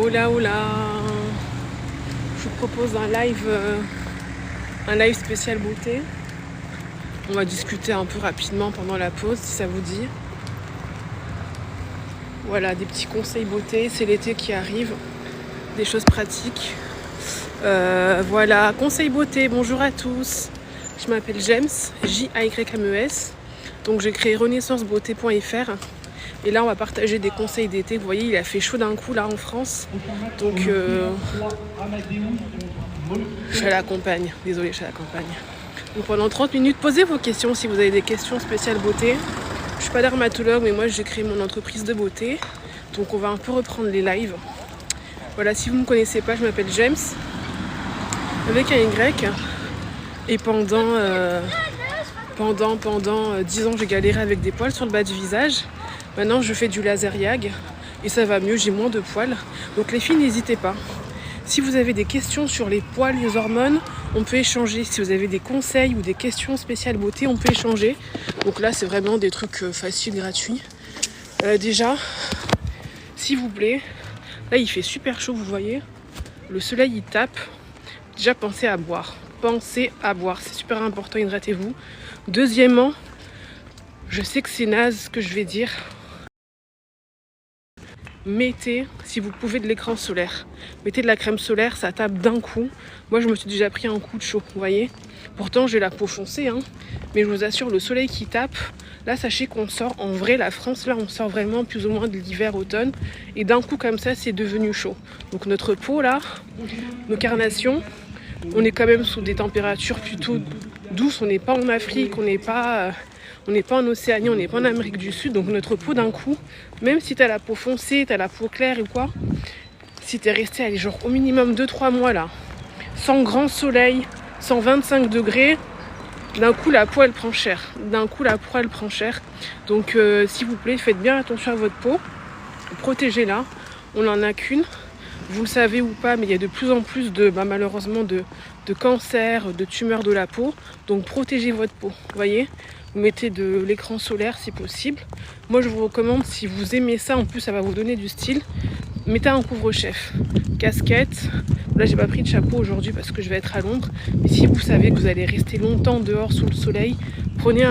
Hola hola. Je vous propose un live spécial beauté. On va discuter un peu rapidement pendant la pause si ça vous dit. Voilà, des petits conseils beauté, c'est l'été qui arrive, des choses pratiques. Voilà, conseils beauté, bonjour à tous. Je m'appelle James, J-A-Y-M-E-S. Donc j'ai créé renaissancebeauté.fr. Et là on va partager des conseils d'été. Vous voyez, il a fait chaud d'un coup là en France. Donc je suis à la campagne, désolée, je suis à la campagne. Donc pendant 30 minutes, posez vos questions si vous avez des questions spéciales beauté. Je suis pas dermatologue, mais moi j'ai créé mon entreprise de beauté. Donc on va un peu reprendre les lives. Voilà, si vous ne me connaissez pas, je m'appelle James, avec un Y. Et pendant 10 ans, j'ai galéré avec des poils sur le bas du visage. Maintenant, je fais du laser YAG et ça va mieux, j'ai moins de poils. Donc les filles, n'hésitez pas. Si vous avez des questions sur les poils, les hormones, on peut échanger. Si vous avez des conseils ou des questions spéciales beauté, on peut échanger. Donc là, c'est vraiment des trucs faciles, gratuits. Déjà, s'il vous plaît, là, il fait super chaud, vous voyez. Le soleil, il tape. Déjà, pensez à boire. Pensez à boire, c'est super important, hydratez-vous. Deuxièmement, je sais que c'est naze ce que je vais dire. Mettez, si vous pouvez, de l'écran solaire. Mettez de la crème solaire, ça tape d'un coup. Moi, je me suis déjà pris un coup de chaud, vous voyez. Pourtant, j'ai la peau foncée, hein. Mais je vous assure, le soleil qui tape, là, sachez qu'on sort, en vrai, la France, là, on sort vraiment plus ou moins de l'hiver-automne. Et d'un coup, comme ça, c'est devenu chaud. Donc notre peau, là, nos carnations, on est quand même sous des températures plutôt douces. On n'est pas en Afrique, on n'est pas en Océanie, on n'est pas en Amérique du Sud. Donc notre peau d'un coup, même si t'as la peau foncée, t'as la peau claire ou quoi, si t'es resté allez, genre au minimum 2-3 mois là, sans grand soleil, sans 25 degrés, d'un coup la peau elle prend cher. Donc s'il vous plaît, faites bien attention à votre peau, protégez-la, on n'en a qu'une. Vous le savez ou pas, mais il y a de plus en plus malheureusement de cancers, de tumeurs de la peau. Donc protégez votre peau, vous voyez. Vous mettez de l'écran solaire si possible. Moi je vous recommande, si vous aimez ça, en plus ça va vous donner du style, mettez un couvre-chef, casquette. Là j'ai pas pris de chapeau aujourd'hui parce que je vais être à l'ombre. Mais si vous savez que vous allez rester longtemps dehors sous le soleil, prenez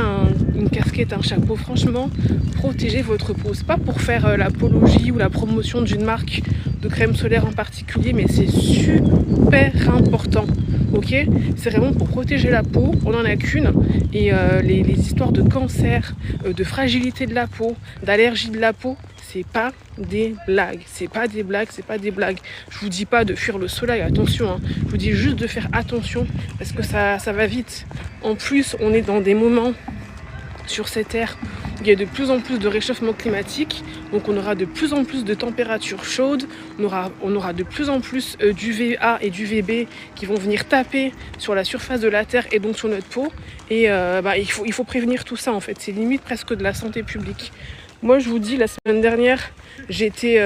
une casquette, un chapeau. Franchement, protégez votre peau. C'est pas pour faire l'apologie ou la promotion d'une marque de crème solaire en particulier, mais c'est super important. Ok, c'est vraiment pour protéger la peau, on n'en a qu'une. Et les histoires de cancer, de fragilité de la peau, d'allergie de la peau, c'est pas des blagues. Je vous dis pas de fuir le soleil, attention, hein. Je vous dis juste de faire attention parce que ça va vite. En plus, on est dans des moments sur cette terre où il y a de plus en plus de réchauffement climatique, donc on aura de plus en plus de températures chaudes, on aura de plus en plus d'UVA et d'UVB qui vont venir taper sur la surface de la terre et donc sur notre peau. Et il faut prévenir tout ça en fait, c'est limite presque de la santé publique. Moi je vous dis, la semaine dernière, j'étais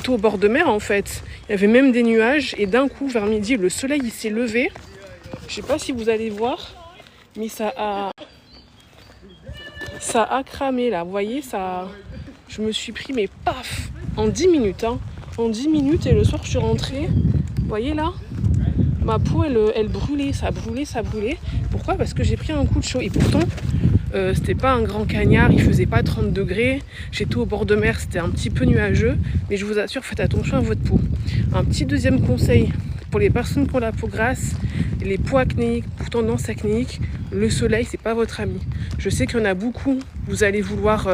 au bord de mer en fait. Il y avait même des nuages et d'un coup vers midi le soleil il s'est levé. Je sais pas si vous allez voir, mais ça a cramé là, vous voyez, je me suis pris mais paf, en 10 minutes, hein. En 10 minutes et le soir je suis rentrée, vous voyez là, ma peau elle brûlait, ça brûlait. Pourquoi? Parce que j'ai pris un coup de chaud et pourtant c'était pas un grand cagnard, il faisait pas 30 degrés, j'étais au bord de mer, c'était un petit peu nuageux, mais je vous assure, faites attention à votre peau. Un petit deuxième conseil pour les personnes qui ont la peau grasse, les peaux acnéiques, pour tendance acnéique, le soleil c'est pas votre ami. Je sais qu'il y en a beaucoup, vous allez vouloir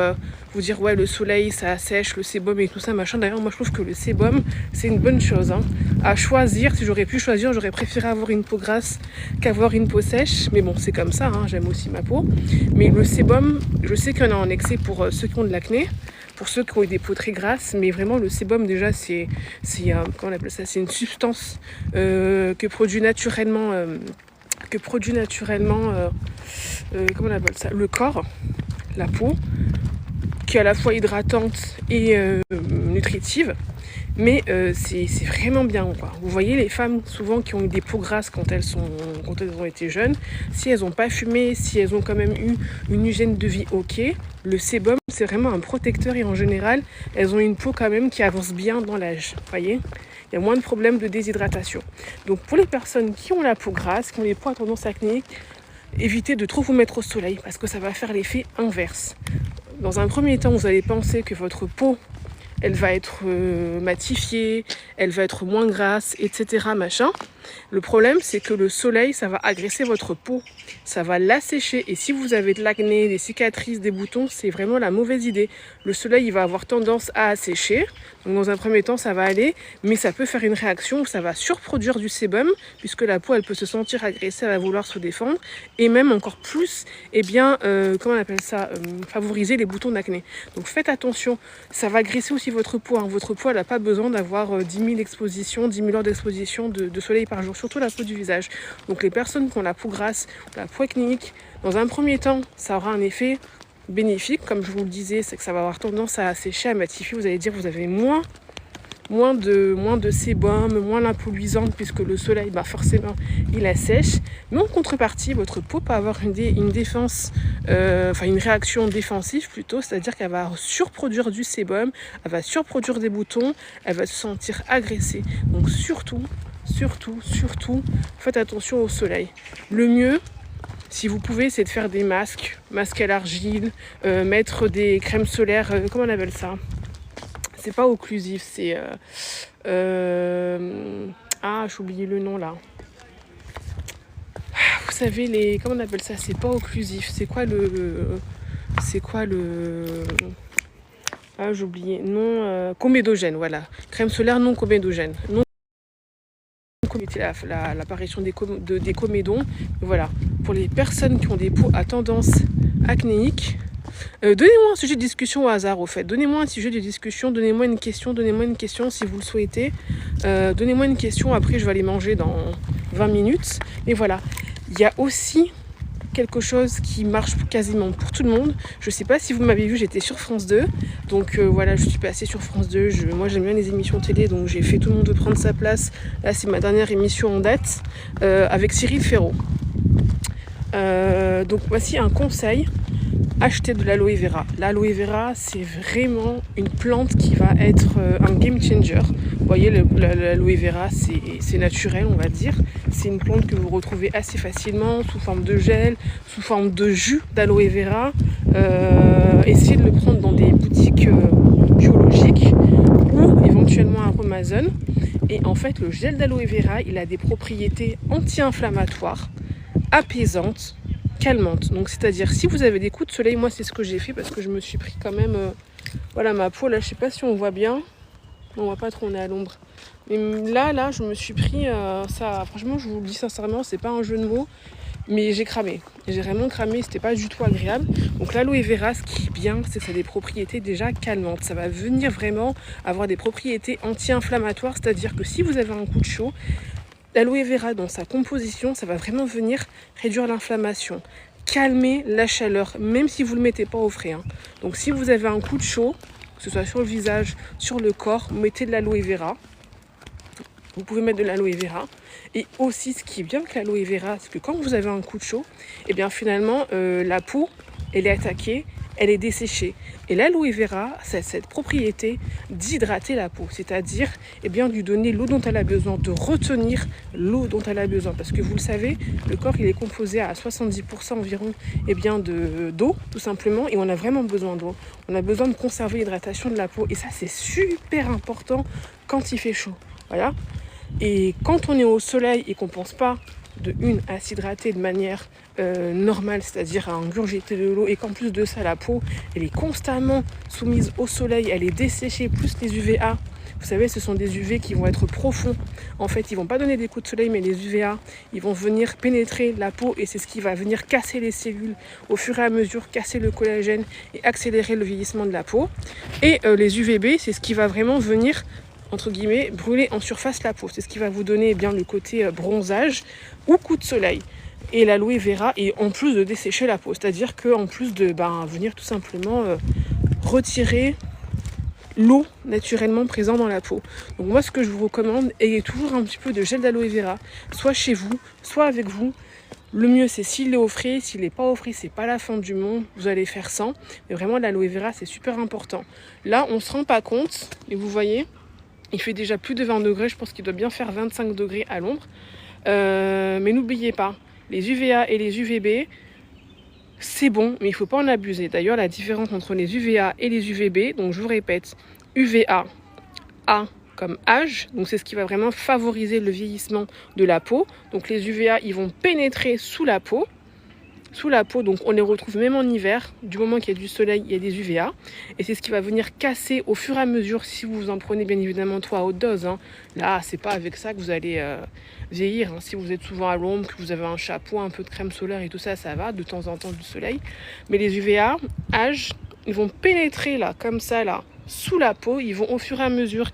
vous dire ouais le soleil ça assèche, le sébum et tout ça machin. D'ailleurs moi je trouve que le sébum c'est une bonne chose, hein. À choisir, si j'aurais pu choisir, j'aurais préféré avoir une peau grasse qu'avoir une peau sèche, mais bon c'est comme ça, hein, j'aime aussi ma peau. Mais le sébum, je sais qu'il y en a en excès pour ceux qui ont de l'acné, pour ceux qui ont des peaux très grasses, mais vraiment le sébum déjà c'est comment on appelle ça, c'est une substance que produit naturellement comment on appelle ça, le corps, la peau, qui est à la fois hydratante et nutritive. mais c'est vraiment bien, quoi. Vous voyez les femmes souvent qui ont eu des peaux grasses quand elles ont été jeunes, si elles n'ont pas fumé, si elles ont quand même eu une hygiène de vie ok, le sébum c'est vraiment un protecteur et en général elles ont une peau quand même qui avance bien dans l'âge, vous voyez. Il y a moins de problèmes de déshydratation. Donc pour les personnes qui ont la peau grasse, qui ont les peaux à tendance acnéique, évitez de trop vous mettre au soleil parce que ça va faire l'effet inverse. Dans un premier temps, vous allez penser que votre peau, elle va être matifiée, elle va être moins grasse, etc. machin. Le problème, c'est que le soleil, ça va agresser votre peau, ça va l'assécher. Et si vous avez de l'acné, des cicatrices, des boutons, c'est vraiment la mauvaise idée. Le soleil, il va avoir tendance à assécher. Donc dans un premier temps, ça va aller, mais ça peut faire une réaction où ça va surproduire du sébum, puisque la peau, elle peut se sentir agressée, elle va vouloir se défendre, et même encore plus, eh bien, comment on appelle ça, favoriser les boutons d'acné. Donc faites attention, ça va graisser aussi votre peau. Hein. Votre peau, elle n'a pas besoin d'avoir 10 000 expositions, 10 000 heures d'exposition de soleil par jour, surtout la peau du visage. Donc les personnes qui ont la peau grasse, la peau acnéique, dans un premier temps, ça aura un effet bénéfique, comme je vous le disais, c'est que ça va avoir tendance à assécher, à matifier. Vous allez dire vous avez moins de sébum, moins la peau luisante puisque le soleil, forcément, il assèche. Mais en contrepartie, votre peau peut avoir une défense, une réaction défensive plutôt, c'est-à-dire qu'elle va surproduire du sébum, elle va surproduire des boutons, elle va se sentir agressée. Donc surtout, faites attention au soleil. Le mieux, si vous pouvez, c'est de faire des masques à l'argile, mettre des crèmes solaires, comment on appelle ça ? C'est pas occlusif, c'est... j'ai oublié le nom là. Vous savez, comment on appelle ça ? C'est pas occlusif, c'est quoi le... j'ai oublié. Non, comédogène, voilà. Crème solaire non comédogène. Non l'apparition des comédons. Voilà. Pour les personnes qui ont des peaux à tendance acnéique, donnez-moi un sujet de discussion au hasard, au fait. Donnez-moi un sujet de discussion, donnez-moi une question si vous le souhaitez. Donnez-moi une question, après je vais aller manger dans 20 minutes. Et voilà. Il y a aussi quelque chose qui marche quasiment pour tout le monde. Je sais pas si vous m'avez vu, j'étais sur France 2. Donc voilà, je suis passée sur France 2. Moi j'aime bien les émissions télé, donc j'ai fait Tout le monde veut prendre sa place. Là c'est ma dernière émission en date avec Cyril Ferraud. Donc voici un conseil. Achetez de l'aloe vera. L'aloe vera, c'est vraiment une plante qui va être un game changer. Vous voyez, l'aloe vera, c'est naturel, on va dire. C'est une plante que vous retrouvez assez facilement sous forme de gel, sous forme de jus d'aloe vera. Essayez de le prendre dans des boutiques biologiques ou éventuellement à Amazon. Et en fait, le gel d'aloe vera, il a des propriétés anti-inflammatoires, apaisantes, calmante. Donc c'est-à-dire si vous avez des coups de soleil, moi c'est ce que j'ai fait parce que je me suis pris quand même voilà ma peau là, je sais pas si on voit bien, on voit pas trop, on est à l'ombre, mais là je me suis pris ça, franchement je vous le dis sincèrement, c'est pas un jeu de mots, mais j'ai vraiment cramé, c'était pas du tout agréable. Donc l'aloe vera, ce qui est bien, c'est que ça a des propriétés déjà calmantes, ça va venir vraiment avoir des propriétés anti-inflammatoires, c'est-à-dire que si vous avez un coup de chaud, l'aloe vera, dans sa composition, ça va vraiment venir réduire l'inflammation, calmer la chaleur, même si vous ne le mettez pas au frais. Hein. Donc si vous avez un coup de chaud, que ce soit sur le visage, sur le corps, mettez de l'aloe vera. Vous pouvez mettre de l'aloe vera. Et aussi, ce qui est bien avec l'aloe vera, c'est que quand vous avez un coup de chaud, et bien finalement, la peau, elle est attaquée, elle est desséchée. Et l'aloe vera, c'est cette propriété d'hydrater la peau, c'est-à-dire de lui donner l'eau dont elle a besoin, de retenir l'eau dont elle a besoin. Parce que vous le savez, le corps il est composé à 70% environ d'eau, tout simplement, et on a vraiment besoin d'eau. On a besoin de conserver l'hydratation de la peau, et ça c'est super important quand il fait chaud. Voilà. Et quand on est au soleil et qu'on ne pense pas à s'hydrater de manière normale, c'est-à-dire à ingurgiter de l'eau, et qu'en plus de ça la peau elle est constamment soumise au soleil, elle est desséchée, plus les UVA. Vous savez, ce sont des UV qui vont être profonds. En fait, ils vont pas donner des coups de soleil, mais les UVA, ils vont venir pénétrer la peau et c'est ce qui va venir casser les cellules au fur et à mesure, casser le collagène et accélérer le vieillissement de la peau. Et les UVB, c'est ce qui va vraiment venir entre guillemets, brûler en surface la peau. C'est ce qui va vous donner le côté bronzage ou coup de soleil. Et l'aloe vera, et en plus de dessécher la peau, c'est-à-dire qu'en plus de venir tout simplement retirer l'eau naturellement présente dans la peau. Donc moi ce que je vous recommande, ayez toujours un petit peu de gel d'aloe vera, soit chez vous, soit avec vous. Le mieux c'est s'il est au frais, s'il n'est pas au frais, c'est pas la fin du monde, vous allez faire sans. Mais vraiment l'aloe vera c'est super important. Là on se rend pas compte, et vous voyez, il fait déjà plus de 20 degrés, je pense qu'il doit bien faire 25 degrés à l'ombre. Mais n'oubliez pas, les UVA et les UVB, c'est bon, mais il ne faut pas en abuser. D'ailleurs, la différence entre les UVA et les UVB, donc je vous répète, UVA, A comme âge, donc c'est ce qui va vraiment favoriser le vieillissement de la peau. Donc les UVA, ils vont pénétrer sous la peau, donc on les retrouve même en hiver. Du moment qu'il y a du soleil, il y a des UVA. Et c'est ce qui va venir casser au fur et à mesure, si vous en prenez bien évidemment 3 à haute dose. Hein. Là, c'est pas avec ça que vous allez vieillir. Hein. Si vous êtes souvent à l'ombre, que vous avez un chapeau, un peu de crème solaire et tout ça, ça va, de temps en temps du soleil. Mais les UVA, âge, ils vont pénétrer là, comme ça, là, sous la peau. Ils vont au fur et à mesure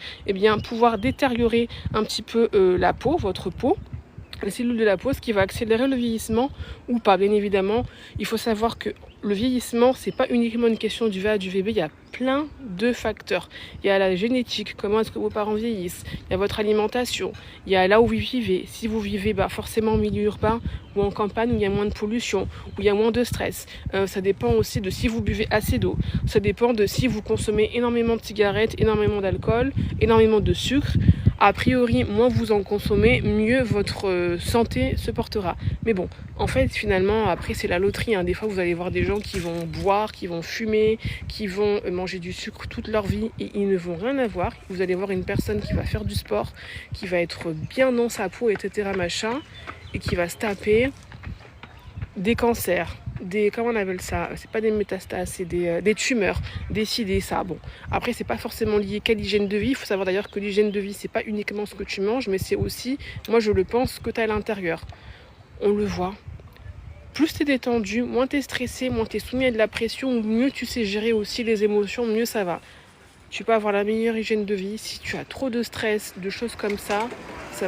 pouvoir détériorer un petit peu la peau, votre peau. Les cellules de la peau, ce qui va accélérer le vieillissement ou pas. Bien évidemment, il faut savoir que le vieillissement, c'est pas uniquement une question du VA, du VB, il y a plein de facteurs. Il y a la génétique, comment est-ce que vos parents vieillissent, il y a votre alimentation, il y a là où vous vivez. Si vous vivez forcément en milieu urbain ou en campagne où il y a moins de pollution, où il y a moins de stress. Ça dépend aussi de si vous buvez assez d'eau. Ça dépend de si vous consommez énormément de cigarettes, énormément d'alcool, énormément de sucre. A priori, moins vous en consommez, mieux votre santé se portera. Mais bon, en fait, finalement, après, c'est la loterie. Hein. Des fois, vous allez voir des gens qui vont boire, qui vont fumer, qui vont manger du sucre toute leur vie et ils ne vont rien avoir. Vous allez voir une personne qui va faire du sport, qui va être bien dans sa peau, etc., machin, et qui va se taper des cancers. Comment on appelle ça, c'est pas des métastases, c'est des tumeurs, des ça. Bon, après c'est pas forcément lié qu'à l'hygiène de vie. Il faut savoir d'ailleurs que l'hygiène de vie c'est pas uniquement ce que tu manges, mais c'est aussi, moi je le pense, ce que tu as à l'intérieur. On le voit. Plus tu es détendu, moins tu es stressé, moins tu es soumis à de la pression, mieux tu sais gérer aussi les émotions, mieux ça va. Tu peux avoir la meilleure hygiène de vie. Si tu as trop de stress, de choses comme ça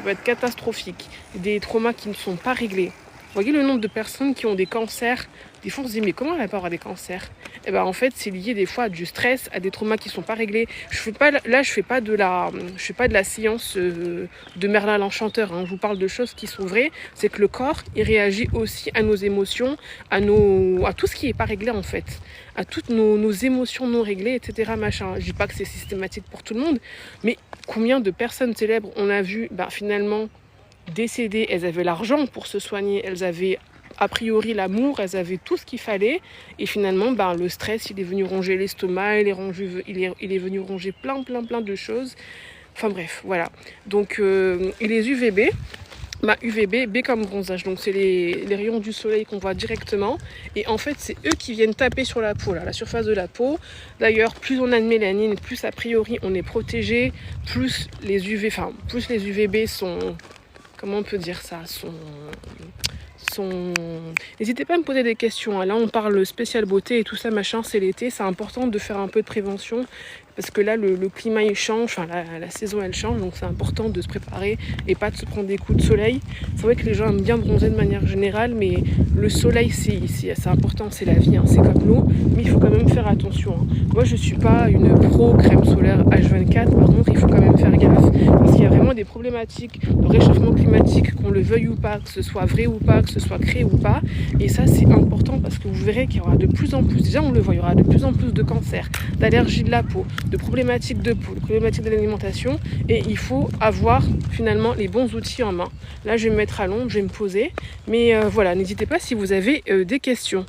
peut être catastrophique. Des traumas qui ne sont pas réglés. Vous voyez le nombre de personnes qui ont des cancers. Des fois on se dit mais comment elle va pas avoir des cancers? Et en fait c'est lié des fois à du stress, à des traumas qui sont pas réglés. Je fais pas de la science de Merlin l'Enchanteur. Hein. Je vous parle de choses qui sont vraies. C'est que le corps il réagit aussi à nos émotions, à tout ce qui est pas réglé en fait, à toutes nos émotions non réglées, etc. Machin. Je dis pas que c'est systématique pour tout le monde, mais combien de personnes célèbres on a vu finalement décédées, elles avaient l'argent pour se soigner, elles avaient a priori l'amour, elles avaient tout ce qu'il fallait et finalement le stress il est venu ronger l'estomac, il est venu ronger plein de choses, enfin bref voilà. Donc et les UVB, UVB, B comme bronzage, donc c'est les rayons du soleil qu'on voit directement et en fait c'est eux qui viennent taper sur la peau, là, la surface de la peau. D'ailleurs plus on a de mélanine, plus a priori on est protégé, plus les UVB sont, comment on peut dire ça, N'hésitez pas à me poser des questions. Hein. Là, on parle spécial beauté et tout ça, machin, c'est l'été. C'est important de faire un peu de prévention parce que là, le climat, il change. Enfin, la saison, elle change. Donc, c'est important de se préparer et pas de se prendre des coups de soleil. C'est vrai que les gens aiment bien bronzer de manière générale, mais le soleil, c'est important. C'est la vie. Hein. C'est comme l'eau. Mais il faut quand même faire attention. Hein. Moi, je suis pas une pro crème solaire H24. Par contre, il faut quand même faire gaffe parce qu'il y a vraiment des problématiques de réchauffement climatique, qu'on le veuille ou pas, que ce soit vrai ou pas, que ce soit créé ou pas. Et ça, c'est important parce que vous verrez qu'il y aura de plus en plus, déjà on le voit, il y aura de plus en plus de cancers, d'allergies de la peau, de problématiques de peau, de problématiques de l'alimentation. Et il faut avoir finalement les bons outils en main. Là, je vais me mettre à l'ombre, je vais me poser. Mais voilà, n'hésitez pas si vous avez des questions.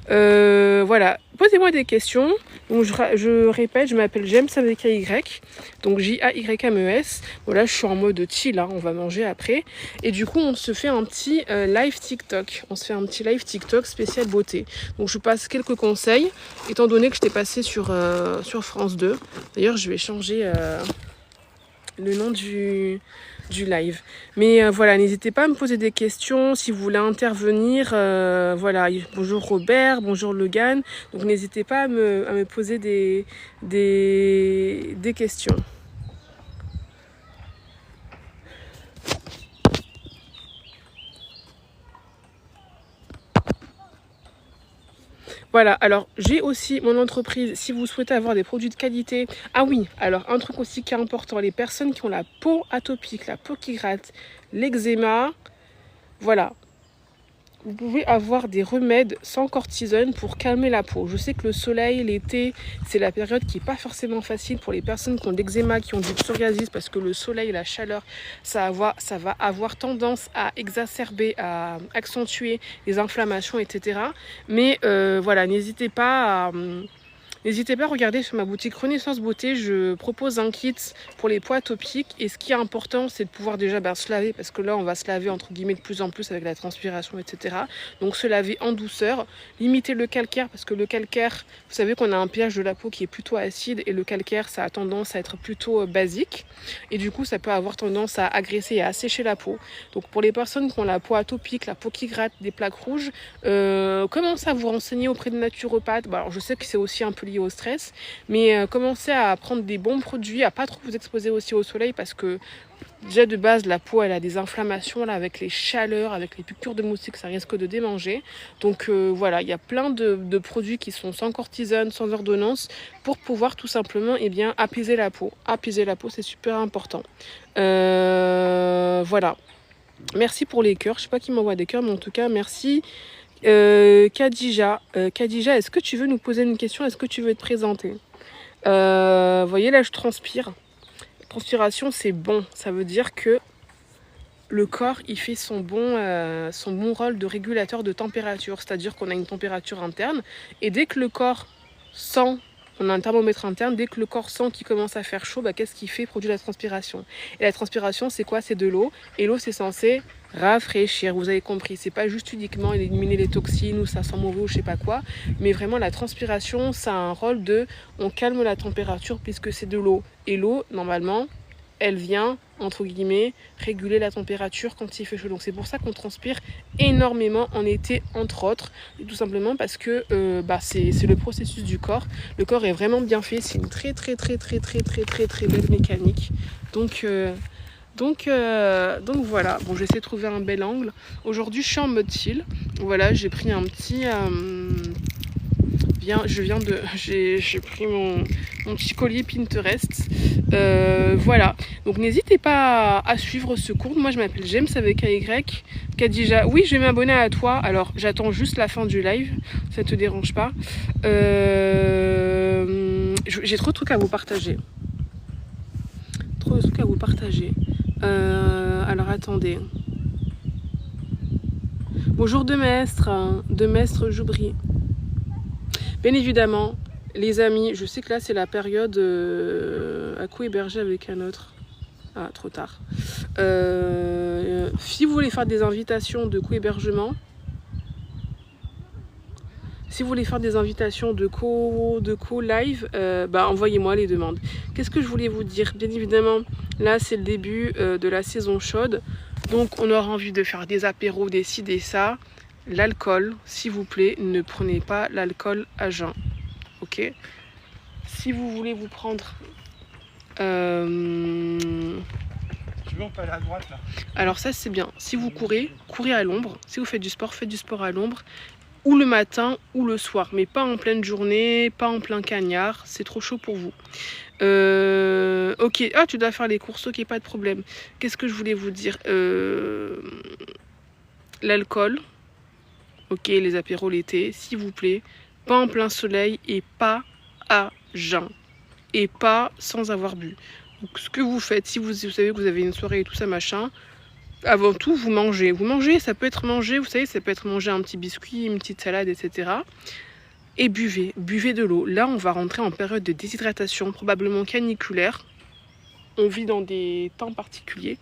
Voilà, posez-moi des questions. Donc, je répète, je m'appelle James avec un Y. Donc J-A-Y-M-E-S. Voilà, je suis en mode chill, là, on va manger après. Et du coup, on se fait un petit live TikTok. On se fait un petit live TikTok spécial beauté. Donc je passe quelques conseils, étant donné que je t'ai passé sur France 2. D'ailleurs, je vais changer le nom du live. Mais voilà, n'hésitez pas à me poser des questions si vous voulez intervenir. Voilà, bonjour Robert, bonjour Logan. Donc n'hésitez pas à me poser des questions. Voilà, alors j'ai aussi mon entreprise, si vous souhaitez avoir des produits de qualité. Ah oui, alors un truc aussi qui est important, les personnes qui ont la peau atopique, la peau qui gratte, l'eczéma, voilà. Vous pouvez avoir des remèdes sans cortisone pour calmer la peau. Je sais que le soleil, l'été, c'est la période qui n'est pas forcément facile pour les personnes qui ont de l'eczéma, qui ont du psoriasis, parce que le soleil, la chaleur, ça va avoir tendance à exacerber, à accentuer les inflammations, etc. Mais voilà, n'hésitez pas à regarder sur ma boutique Renaissance Beauté, je propose un kit pour les poids atopiques. Et ce qui est important, c'est de pouvoir déjà se laver, parce que là, on va se laver entre guillemets de plus en plus avec la transpiration, etc. Donc se laver en douceur, limiter le calcaire, parce que le calcaire, vous savez qu'on a un pH de la peau qui est plutôt acide, et le calcaire, ça a tendance à être plutôt basique. Et du coup, ça peut avoir tendance à agresser et à assécher la peau. Donc pour les personnes qui ont la peau atopique, la peau qui gratte, des plaques rouges, commencez à vous renseigner auprès de naturopathes. Bon, alors je sais que c'est aussi un peu lié au stress, mais commencez à prendre des bons produits, à pas trop vous exposer aussi au soleil, parce que déjà de base la peau elle a des inflammations là, avec les chaleurs, avec les piqûres de moustiques, ça risque de démanger. Donc voilà, il y a plein de produits qui sont sans cortisone, sans ordonnance, pour pouvoir tout simplement apaiser la peau. Apaiser la peau, c'est super important. Voilà. Merci pour les cœurs, je sais pas qui m'envoie des cœurs, mais en tout cas merci. Khadija, est-ce que tu veux nous poser une question? Est-ce que tu veux te présenter? Vous voyez là, je transpire. Transpiration, c'est bon. Ça veut dire que le corps, il fait son bon rôle de régulateur de température. C'est-à-dire qu'on a une température interne. Et dès que le corps sent, on a un thermomètre interne, dès que le corps sent qu'il commence à faire chaud, qu'est-ce qu'il fait? Il produit la transpiration. Et la transpiration, c'est quoi? C'est de l'eau. Et l'eau, c'est censé rafraîchir, vous avez compris, c'est pas juste uniquement éliminer les toxines ou ça sent mauvais ou je sais pas quoi, mais vraiment la transpiration, ça a un rôle de, on calme la température puisque c'est de l'eau, et l'eau normalement elle vient entre guillemets réguler la température quand il fait chaud. Donc c'est pour ça qu'on transpire énormément en été, entre autres, et tout simplement parce que c'est le processus du corps. Le corps est vraiment bien fait, c'est une très belle mécanique. Donc voilà, bon, j'essaie de trouver un bel angle. Aujourd'hui je suis en mode chill. Voilà, j'ai pris un petit j'ai pris mon petit collier Pinterest. Voilà, donc n'hésitez pas à suivre ce cours. Moi je m'appelle James avec AY. Khadija, oui, je vais m'abonner à toi. Alors j'attends juste la fin du live, ça te dérange pas? J'ai trop de trucs à vous partager. Alors attendez. Bonjour de Maistre Joubry. Bien évidemment, les amis, je sais que là c'est la période à co-héberger avec un autre. Ah, trop tard. Si vous voulez faire des invitations de co-hébergement, de co-live, envoyez-moi les demandes. Qu'est-ce que je voulais vous dire? Bien évidemment, là c'est le début de la saison chaude. Donc on aura envie de faire des apéros, des ci, des ça. L'alcool, s'il vous plaît, ne prenez pas l'alcool à jeun. Ok? Si vous voulez vous prendre... Tu veux, on peut aller à droite là. Alors ça c'est bien. Si vous courez à l'ombre. Si vous faites du sport à l'ombre. Ou le matin ou le soir. Mais pas en pleine journée, pas en plein cagnard. C'est trop chaud pour vous. Ok, tu dois faire les courses, ok, pas de problème. Qu'est-ce que je voulais vous dire? L'alcool, ok, les apéros l'été, s'il vous plaît, pas en plein soleil et pas à jeun. Et pas sans avoir bu. Donc ce que vous faites, si vous savez que vous avez une soirée et tout ça, machin, avant tout, vous mangez. Vous mangez, ça peut être mangé, vous savez, ça peut être manger un petit biscuit, une petite salade, etc. Et buvez de l'eau. Là, on va rentrer en période de déshydratation, probablement caniculaire. On vit dans des temps particuliers.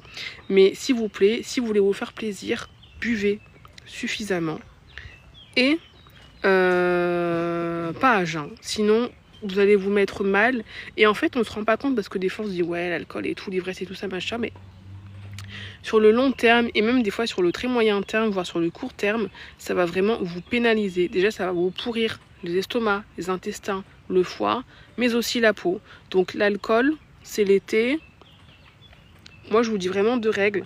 Mais s'il vous plaît, si vous voulez vous faire plaisir, buvez suffisamment. Et pas à jeun. Sinon, vous allez vous mettre mal. Et en fait, on ne se rend pas compte parce que des fois, on se dit, ouais, l'alcool et tout, l'ivresse et tout ça, machin. Mais sur le long terme et même des fois sur le très moyen terme, voire sur le court terme, ça va vraiment vous pénaliser. Déjà, ça va vous pourrir les estomacs, les intestins, le foie, mais aussi la peau. Donc l'alcool, c'est l'été. Moi, je vous dis vraiment deux règles.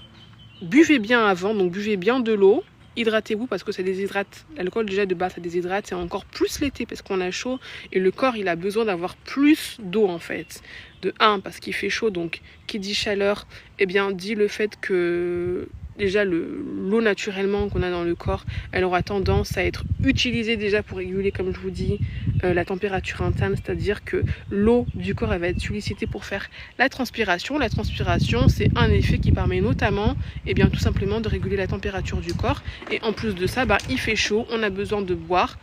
Buvez bien avant, donc buvez bien de l'eau. hydratez-vous parce que ça déshydrate. L'alcool déjà de base ça déshydrate, c'est encore plus l'été parce qu'on a chaud et le corps il a besoin d'avoir plus d'eau en fait. De 1 parce qu'il fait chaud, donc qui dit chaleur, eh bien dit le fait que déjà l'eau naturellement qu'on a dans le corps, elle aura tendance à être utilisée déjà pour réguler, comme je vous dis, la température interne, c'est-à-dire que l'eau du corps elle va être sollicitée pour faire la transpiration. La transpiration c'est un effet qui permet notamment bien tout simplement de réguler la température du corps, et en plus de ça il fait chaud, on a besoin de boire.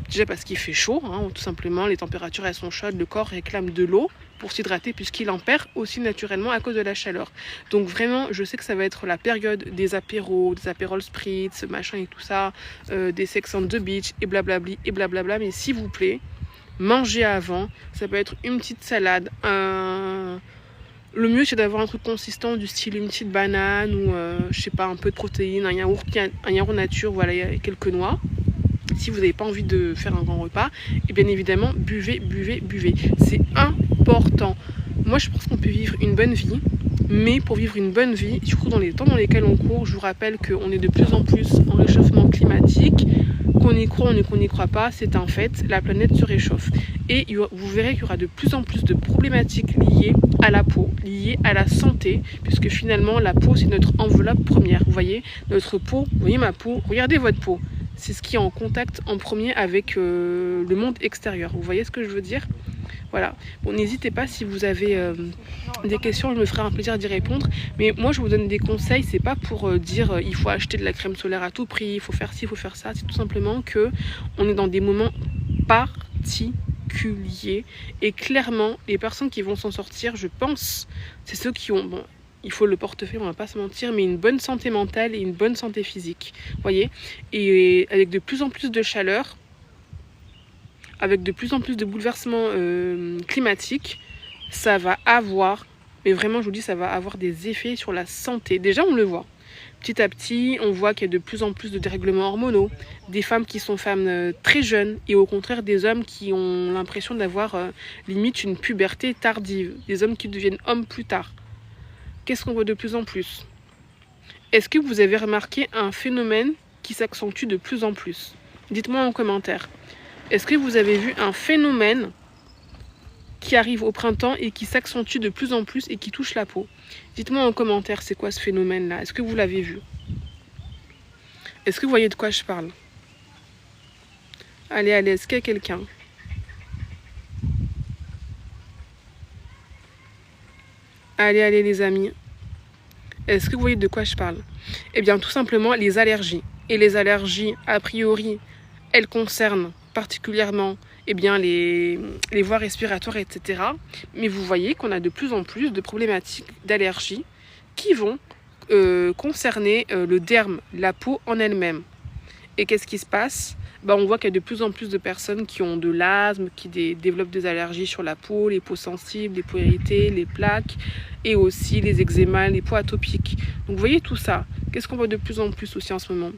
Déjà parce qu'il fait chaud, tout simplement, les températures elles sont chaudes, le corps réclame de l'eau pour s'hydrater puisqu'il en perd aussi naturellement à cause de la chaleur. Donc vraiment, je sais que ça va être la période des apéros, des apérols spritz, machin et tout ça, des sex on the beach et blablabli et blablabla, mais s'il vous plaît, mangez avant. Ça peut être une petite salade, le mieux c'est d'avoir un truc consistant du style une petite banane ou je sais pas, un peu de protéines, un yaourt nature, voilà, il y a quelques noix. Si vous n'avez pas envie de faire un grand repas, et bien évidemment buvez, c'est important. Moi je pense qu'on peut vivre une bonne vie, mais pour vivre une bonne vie, surtout dans les temps dans lesquels on court, je vous rappelle qu'on est de plus en plus en réchauffement climatique, qu'on y croit ou qu'on n'y croit pas, c'est un fait, la planète se réchauffe. Et vous verrez qu'il y aura de plus en plus de problématiques liées à la peau, liées à la santé, puisque finalement la peau c'est notre enveloppe première. Vous voyez, notre peau, vous voyez ma peau, regardez votre peau. C'est ce qui est en contact en premier avec le monde extérieur. Vous voyez ce que je veux dire? Voilà. Bon, n'hésitez pas si vous avez des questions, je me ferai un plaisir d'y répondre. Mais moi, je vous donne des conseils. C'est pas pour dire il faut acheter de la crème solaire à tout prix, il faut faire ci, il faut faire ça. C'est tout simplement que on est dans des moments particuliers. Et clairement, les personnes qui vont s'en sortir, je pense, c'est ceux qui ont... Bon, il faut le portefeuille, on va pas se mentir, mais une bonne santé mentale et une bonne santé physique. Voyez, et avec de plus en plus de chaleur, avec de plus en plus de bouleversements climatiques, ça va avoir, mais vraiment je vous dis, ça va avoir des effets sur la santé. Déjà on le voit. Petit à petit, on voit qu'il y a de plus en plus de dérèglements hormonaux, des femmes qui sont femmes très jeunes et au contraire des hommes qui ont l'impression d'avoir limite une puberté tardive, des hommes qui deviennent hommes plus tard. Qu'est-ce qu'on voit de plus en plus? Est-ce que vous avez remarqué un phénomène qui s'accentue de plus en plus? Dites-moi en commentaire. Est-ce que vous avez vu un phénomène qui arrive au printemps et qui s'accentue de plus en plus et qui touche la peau? Dites-moi en commentaire c'est quoi ce phénomène-là? Est-ce que vous l'avez vu? Est-ce que vous voyez de quoi je parle? Allez, est-ce qu'il y a quelqu'un? Allez les amis, est-ce que vous voyez de quoi je parle? Eh bien tout simplement les allergies. Et les allergies, a priori, elles concernent particulièrement les voies respiratoires, etc. Mais vous voyez qu'on a de plus en plus de problématiques d'allergies qui vont concerner le derme, la peau en elle-même. Et qu'est-ce qui se passe? On voit qu'il y a de plus en plus de personnes qui ont de l'asthme, qui développent des allergies sur la peau, les peaux sensibles, les peaux irritées, les plaques, et aussi les eczémas, les peaux atopiques. Donc vous voyez tout ça. Qu'est-ce qu'on voit de plus en plus aussi en ce moment?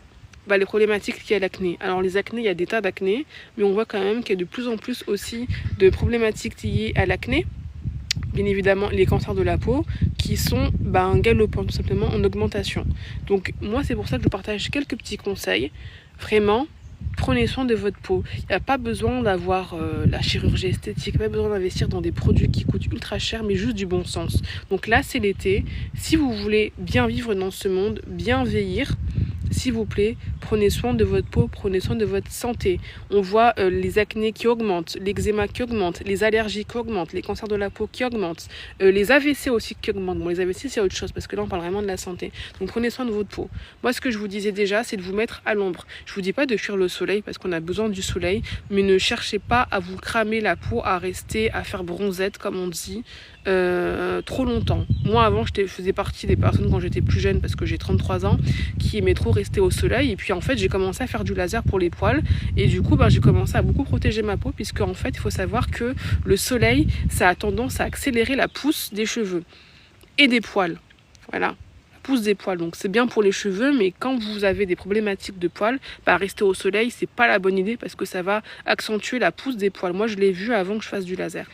Les problématiques liées à l'acné. Alors les acnés, il y a des tas d'acné, mais on voit quand même qu'il y a de plus en plus aussi de problématiques liées à l'acné. Bien évidemment les cancers de la peau qui sont galopants, tout simplement en augmentation. Donc moi c'est pour ça que je partage quelques petits conseils. Vraiment, prenez soin de votre peau. Il n'y a pas besoin d'avoir la chirurgie esthétique, pas besoin d'investir dans des produits qui coûtent ultra cher, mais juste du bon sens. Donc là c'est l'été, si vous voulez bien vivre dans ce monde, bien vieillir, s'il vous plaît, prenez soin de votre peau, prenez soin de votre santé. On voit les acnés qui augmentent, l'eczéma qui augmente, les allergies qui augmentent, les cancers de la peau qui augmentent, les AVC aussi qui augmentent. Bon, les AVC c'est autre chose parce que là on parle vraiment de la santé. Donc prenez soin de votre peau. Moi ce que je vous disais déjà c'est de vous mettre à l'ombre. Je vous dis pas de fuir le soleil parce qu'on a besoin du soleil, mais ne cherchez pas à vous cramer la peau, à rester, à faire bronzette comme on dit. Trop longtemps. Moi avant je faisais partie des personnes quand j'étais plus jeune parce que j'ai 33 ans qui aimaient trop rester au soleil et puis en fait j'ai commencé à faire du laser pour les poils et du coup j'ai commencé à beaucoup protéger ma peau puisque en fait il faut savoir que le soleil ça a tendance à accélérer la pousse des cheveux et des poils. Voilà. Pousse des poils, donc c'est bien pour les cheveux, mais quand vous avez des problématiques de poils, rester au soleil c'est pas la bonne idée parce que ça va accentuer la pousse des poils. Moi je l'ai vu avant que je fasse du laser,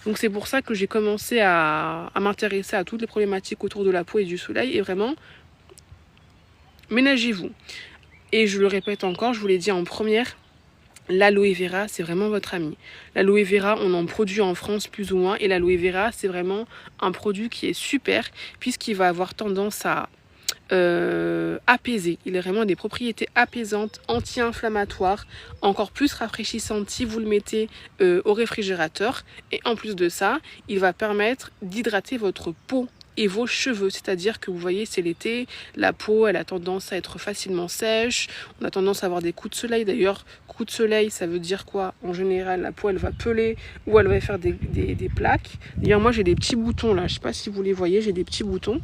donc c'est pour ça que j'ai commencé à m'intéresser à toutes les problématiques autour de la peau et du soleil. Et vraiment ménagez-vous. Et je le répète encore, je vous l'ai dit en première, l'aloe vera, c'est vraiment votre ami. L'aloe vera, on en produit en France plus ou moins. Et l'aloe vera, c'est vraiment un produit qui est super puisqu'il va avoir tendance à apaiser. Il a vraiment des propriétés apaisantes, anti-inflammatoires, encore plus rafraîchissantes si vous le mettez au réfrigérateur. Et en plus de ça, il va permettre d'hydrater votre peau et vos cheveux, c'est-à-dire que vous voyez, c'est l'été, la peau elle a tendance à être facilement sèche, on a tendance à avoir des coups de soleil. D'ailleurs, coups de soleil, ça veut dire quoi? En général, la peau elle va peler ou elle va faire des plaques. D'ailleurs, moi j'ai des petits boutons là, je sais pas si vous les voyez, j'ai des petits boutons.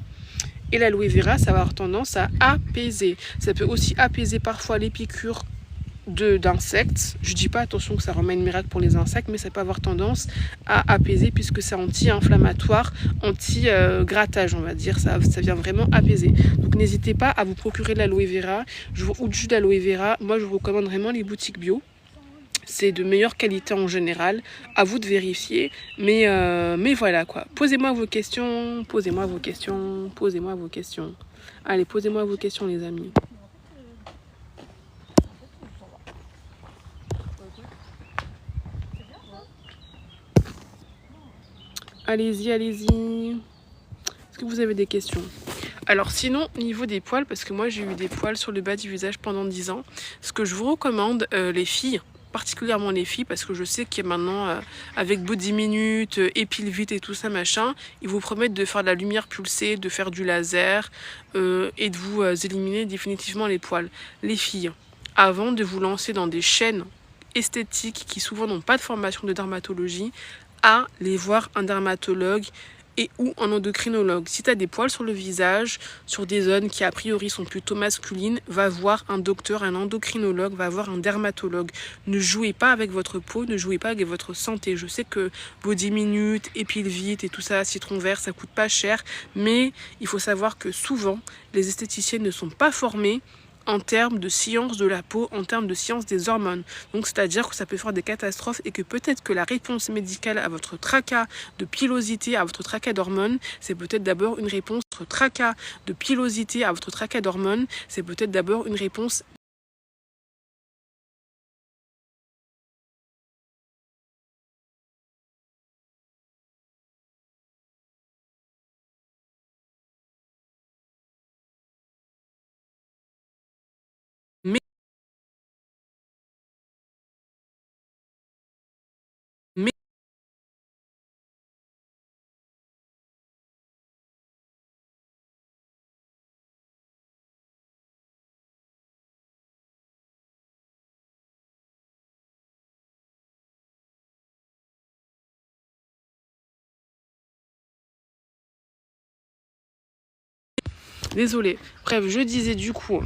Et l'aloe vera, ça va avoir tendance à apaiser. Ça peut aussi apaiser parfois les piqûres d'insectes. Je dis pas attention que ça remet une miracle pour les insectes, mais ça peut avoir tendance à apaiser puisque c'est anti-inflammatoire, anti-grattage, on va dire. Ça vient vraiment apaiser. Donc n'hésitez pas à vous procurer de l'aloe vera ou du jus d'aloe vera. Moi, je vous recommande vraiment les boutiques bio. C'est de meilleure qualité en général, à vous de vérifier, mais voilà quoi. Posez-moi vos questions, posez-moi vos questions, posez-moi vos questions. Allez, posez-moi vos questions les amis. Allez-y, allez-y. Est-ce que vous avez des questions? Alors sinon, au niveau des poils, parce que moi j'ai eu des poils sur le bas du visage pendant 10 ans, ce que je vous recommande, les filles, particulièrement les filles, parce que je sais que maintenant avec Body Minute, Épile Vite et tout ça machin, ils vous promettent de faire de la lumière pulsée, de faire du laser et de vous éliminer définitivement les poils. Les filles, avant de vous lancer dans des chaînes esthétiques qui souvent n'ont pas de formation de dermatologie, allez voir un dermatologue et ou un endocrinologue. Si tu as des poils sur le visage, sur des zones qui a priori sont plutôt masculines, va voir un docteur, un endocrinologue, va voir un dermatologue. Ne jouez pas avec votre peau, ne jouez pas avec votre santé. Je sais que Body Minute, Épile Vite et tout ça, citron vert, ça coûte pas cher, mais il faut savoir que souvent, les esthéticiennes ne sont pas formées en termes de science de la peau, en termes de science des hormones. Donc c'est-à-dire que ça peut faire des catastrophes et que peut-être que la réponse médicale à votre tracas de pilosité, à votre tracas d'hormones, c'est peut-être d'abord une réponse. Votre tracas de pilosité à votre tracas d'hormones, c'est peut-être d'abord une réponse. Désolée. Bref, je disais du coup,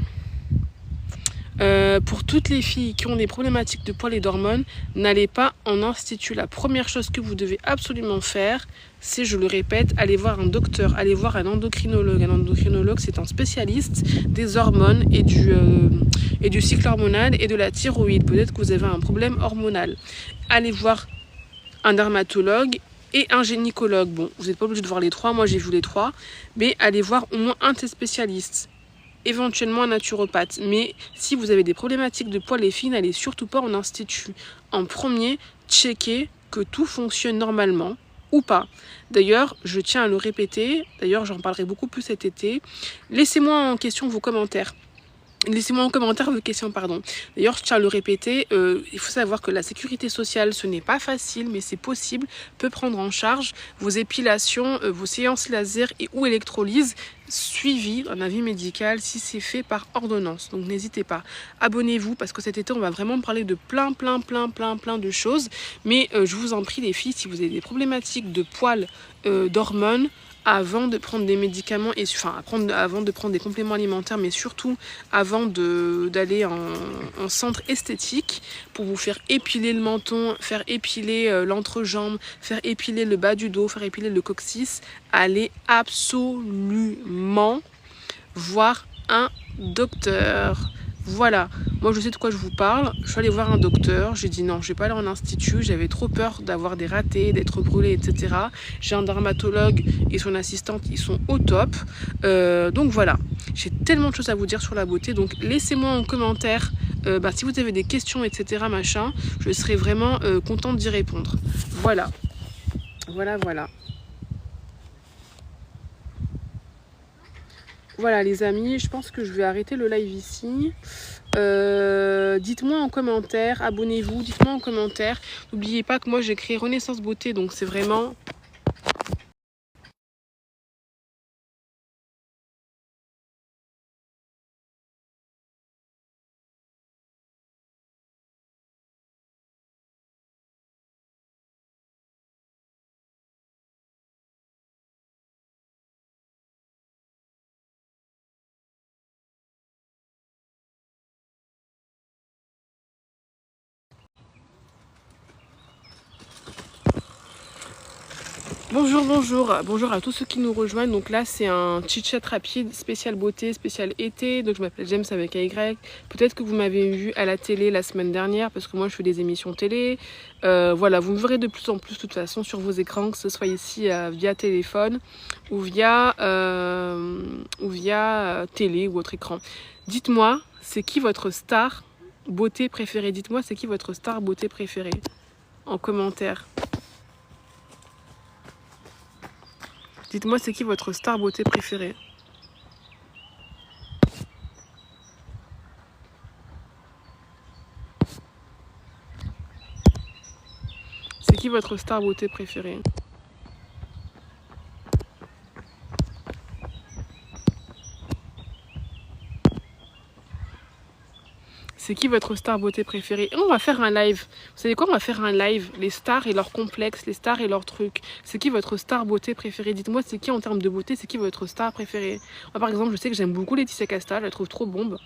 pour toutes les filles qui ont des problématiques de poils et d'hormones, n'allez pas en institut. La première chose que vous devez absolument faire, c'est, je le répète, aller voir un docteur, aller voir un endocrinologue. Un endocrinologue, c'est un spécialiste des hormones et du cycle hormonal et de la thyroïde. Peut-être que vous avez un problème hormonal. Allez voir un dermatologue et un gynécologue. Bon, vous n'êtes pas obligé de voir les trois, moi j'ai vu les trois, mais allez voir au moins un de ces spécialistes. Éventuellement un naturopathe. Mais si vous avez des problématiques de poils et filles, n'allez surtout pas en institut. En premier, checkez que tout fonctionne normalement ou pas. D'ailleurs, je tiens à le répéter, d'ailleurs j'en parlerai beaucoup plus cet été. Laissez-moi en question vos commentaires. Laissez-moi en commentaire vos questions, pardon. D'ailleurs, je tiens à le répéter, il faut savoir que la sécurité sociale, ce n'est pas facile, mais c'est possible, peut prendre en charge vos épilations, vos séances laser et ou électrolyse, suivi un avis médical si c'est fait par ordonnance. Donc n'hésitez pas. Abonnez-vous parce que cet été, on va vraiment parler de plein de choses. Mais je vous en prie, les filles, si vous avez des problématiques de poils, d'hormones, avant de prendre des médicaments, avant de prendre des compléments alimentaires, mais surtout avant d'aller en centre esthétique pour vous faire épiler le menton, faire épiler l'entrejambe, faire épiler le bas du dos, faire épiler le coccyx, allez absolument voir un docteur. Voilà, moi je sais de quoi je vous parle. Je suis allée voir un docteur, j'ai dit non, je vais pas aller en institut, j'avais trop peur d'avoir des ratés, d'être brûlée, etc. J'ai un dermatologue et son assistante, ils sont au top. Donc voilà, j'ai tellement de choses à vous dire sur la beauté, donc laissez-moi en commentaire si vous avez des questions, etc. machin, je serai vraiment contente d'y répondre. Voilà, voilà. Voilà les amis, je pense que je vais arrêter le live ici. Dites-moi en commentaire, abonnez-vous, dites-moi en commentaire. N'oubliez pas que moi j'ai créé Renaissance Beauté, donc c'est vraiment... Bonjour à tous ceux qui nous rejoignent. Donc là c'est un chit-chat rapide, spécial beauté, spécial été. Donc je m'appelle James avec AY. Peut-être que vous m'avez vu à la télé la semaine dernière parce que moi je fais des émissions télé. Voilà, vous me verrez de plus en plus de toute façon sur vos écrans, que ce soit ici via téléphone ou via télé ou autre écran. Dites-moi, c'est qui votre star beauté préférée? Dites-moi, c'est qui votre star beauté préférée en commentaire. Dites-moi, c'est qui votre star beauté préférée? C'est qui votre star beauté préférée? C'est qui votre star beauté préférée? Et on va faire un live. Vous savez quoi? On va faire un live. Les stars et leurs complexes, les stars et leurs trucs. C'est qui votre star beauté préférée? Dites-moi, c'est qui en termes de beauté? C'est qui votre star préférée? Moi, par exemple, je sais que j'aime beaucoup Laetitia Casta. Je la trouve trop bombe.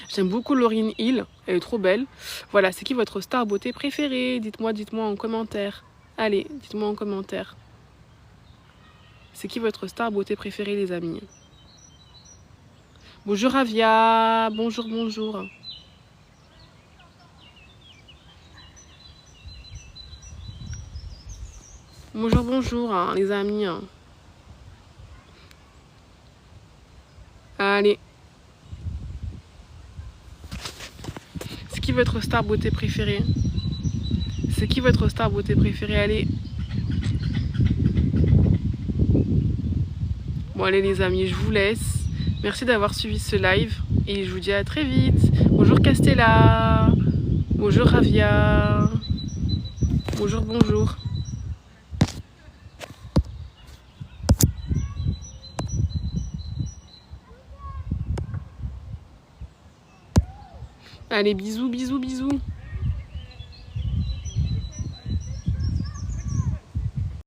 J'aime beaucoup Lauryn Hill. Elle est trop belle. Voilà, c'est qui votre star beauté préférée? Dites-moi en commentaire. Allez, dites-moi en commentaire. C'est qui votre star beauté préférée, les amis? Bonjour Avia. Bonjour. Bonjour, hein, les amis. Allez. C'est qui votre star beauté préférée? C'est qui votre star beauté préférée? Allez. Bon, allez les amis, je vous laisse. Merci d'avoir suivi ce live. Et je vous dis à très vite. Bonjour Castella. Bonjour Ravia. Bonjour. Allez, bisous.